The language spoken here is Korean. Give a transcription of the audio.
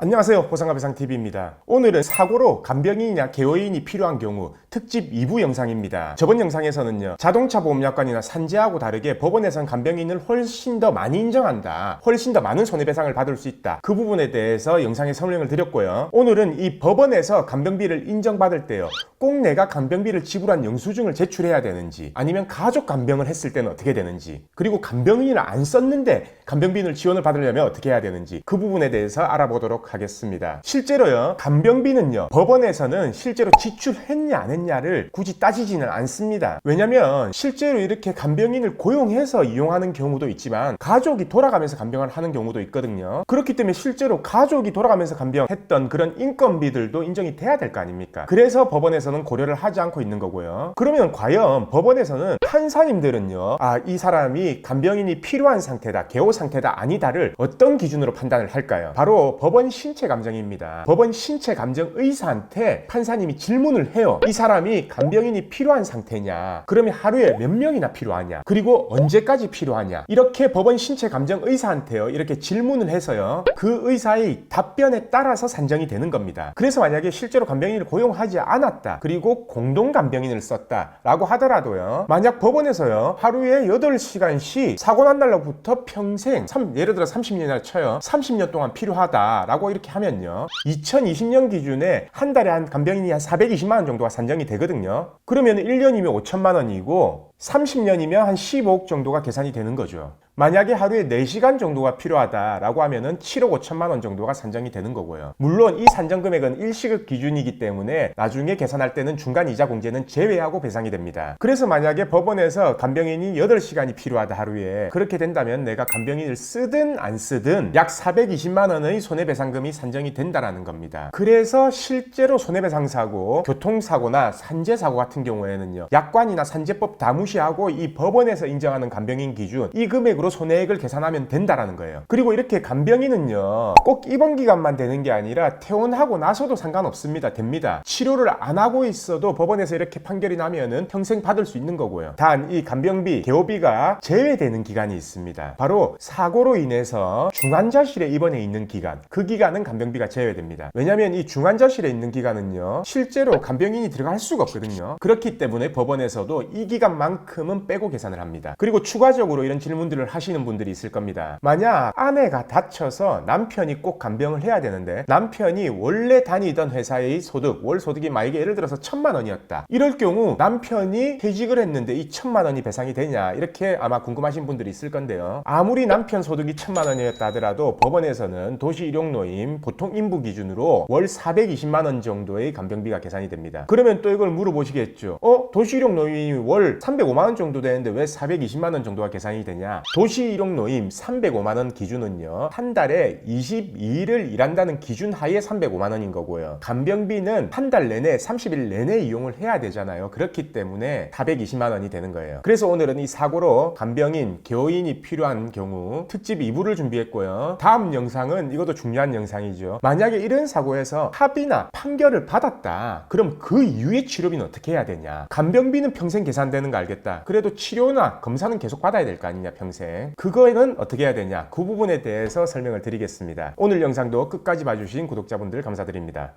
안녕하세요, 보상가배상TV입니다. 오늘은 사고로 간병인이나 개호인이 필요한 경우 특집 2부 영상입니다. 저번 영상에서는요, 자동차 보험약관이나 산재하고 다르게 법원에선 간병인을 훨씬 더 많이 인정한다, 훨씬 더 많은 손해배상을 받을 수 있다, 그 부분에 대해서 영상에 설명을 드렸고요. 오늘은 이 법원에서 간병비를 인정받을 때요, 꼭 내가 간병비를 지불한 영수증을 제출해야 되는지, 아니면 가족 간병을 했을 때는 어떻게 되는지, 그리고 간병인을 안 썼는데 간병비를 지원을 받으려면 어떻게 해야 되는지, 그 부분에 대해서 알아보도록 하겠습니다. 실제로요, 간병비는요, 법원에서는 실제로 지출했냐 안 했냐를 굳이 따지지는 않습니다. 왜냐면 실제로 이렇게 간병인을 고용해서 이용하는 경우도 있지만 가족이 돌아가면서 간병을 하는 경우도 있거든요. 그렇기 때문에 실제로 가족이 돌아가면서 간병했던 그런 인건비들도 인정이 돼야 될 거 아닙니까? 그래서 법원에서는 고려를 하지 않고 있는 거고요. 그러면 과연 법원에서는 판사님들은요, 이 사람이 간병인이 필요한 상태다, 개호 상태다, 아니다를 어떤 기준으로 판단을 할까요? 바로 법원 신체 감정입니다. 법원 신체 감정 의사한테 판사님이 질문을 해요. 이 사람이 간병인이 필요한 상태냐, 그러면 하루에 몇 명이나 필요하냐, 그리고 언제까지 필요하냐, 이렇게 법원 신체 감정 의사한테요, 이렇게 질문을 해서요, 그 의사의 답변에 따라서 산정이 되는 겁니다. 그래서 만약에 실제로 간병인을 고용하지 않았다, 그리고 공동 간병인을 썼다 라고 하더라도요, 만약 법원에서요, 하루에 8시간씩 사고 난 날로부터 평생, 예를 들어 30년이나 쳐요, 30년 동안 필요하다 라고 이렇게 하면요, 2020년 기준에 한 달에 한 간병인이 한 420만 원 정도가 산정이 되거든요. 그러면 1년이면 5천만 원이고 30년이면 한 15억 정도가 계산이 되는 거죠. 만약에 하루에 4시간 정도가 필요하다라고 하면은 7억 5천만 원 정도가 산정이 되는 거고요. 물론 이 산정 금액은 일시급 기준이기 때문에 나중에 계산할 때는 중간 이자 공제는 제외하고 배상이 됩니다. 그래서 만약에 법원에서 간병인이 8시간이 필요하다 하루에, 그렇게 된다면 내가 간병인을 쓰든 안 쓰든 약 420만 원의 손해배상금이 산정이 된다라는 겁니다. 그래서 실제로 손해배상 사고, 교통사고나 산재사고 같은 경우에는요, 약관이나 산재법 다 무시하고 이 법원에서 인정하는 간병인 기준, 이 금액으로 손해액을 계산하면 된다라는 거예요. 그리고 이렇게 간병인은요, 꼭 입원 기간만 되는 게 아니라 퇴원하고 나서도 상관없습니다. 됩니다. 치료를 안 하고 있어도 법원에서 이렇게 판결이 나면은 평생 받을 수 있는 거고요. 단 이 간병비, 개호비가 제외되는 기간이 있습니다. 바로 사고로 인해서 중환자실에 입원해 있는 기간, 그 기간은 간병비가 제외됩니다. 왜냐하면 이 중환자실에 있는 기간은요, 실제로 간병인이 들어갈 수가 없거든요. 그렇기 때문에 법원에서도 이 기간만큼은 빼고 계산을 합니다. 그리고 추가적으로 이런 질문들을 하시는 분들이 있을 겁니다. 만약 아내가 다쳐서 남편이 꼭 간병을 해야 되는데 남편이 원래 다니던 회사의 소득, 월 소득이 만약에 예를 들어서 1,000만 원이었다. 이럴 경우 남편이 퇴직을 했는데 이 1,000만 원이 배상이 되냐, 이렇게 아마 궁금하신 분들이 있을 건데요. 아무리 남편 소득이 1,000만 원이었다 하더라도 법원에서는 도시일용노임 보통 인부 기준으로 월 420만 원 정도의 간병비가 계산이 됩니다. 그러면 또 이걸 물어보시겠죠. 도시일용노임이 월 305만 원 정도 되는데 왜 420만 원 정도가 계산이 되냐? 도시일용노임 305만 원 기준은요, 한 달에 22일을 일한다는 기준 하에 305만 원인 거고요. 간병비는 한 달 내내 30일 내내 이용을 해야 되잖아요. 그렇기 때문에 420만 원이 되는 거예요. 그래서 오늘은 이 사고로 간병인, 개호인이 필요한 경우 특집 2부를 준비했고요. 다음 영상은 이것도 중요한 영상이죠. 만약에 이런 사고에서 합의나 판결을 받았다, 그럼 그 이후에 치료비는 어떻게 해야 되냐? 간병비는 평생 계산되는 거 알겠다. 그래도 치료나 검사는 계속 받아야 될 거 아니냐, 평생. 그거에는 어떻게 해야 되냐? 그 부분에 대해서 설명을 드리겠습니다. 오늘 영상도 끝까지 봐주신 구독자분들 감사드립니다.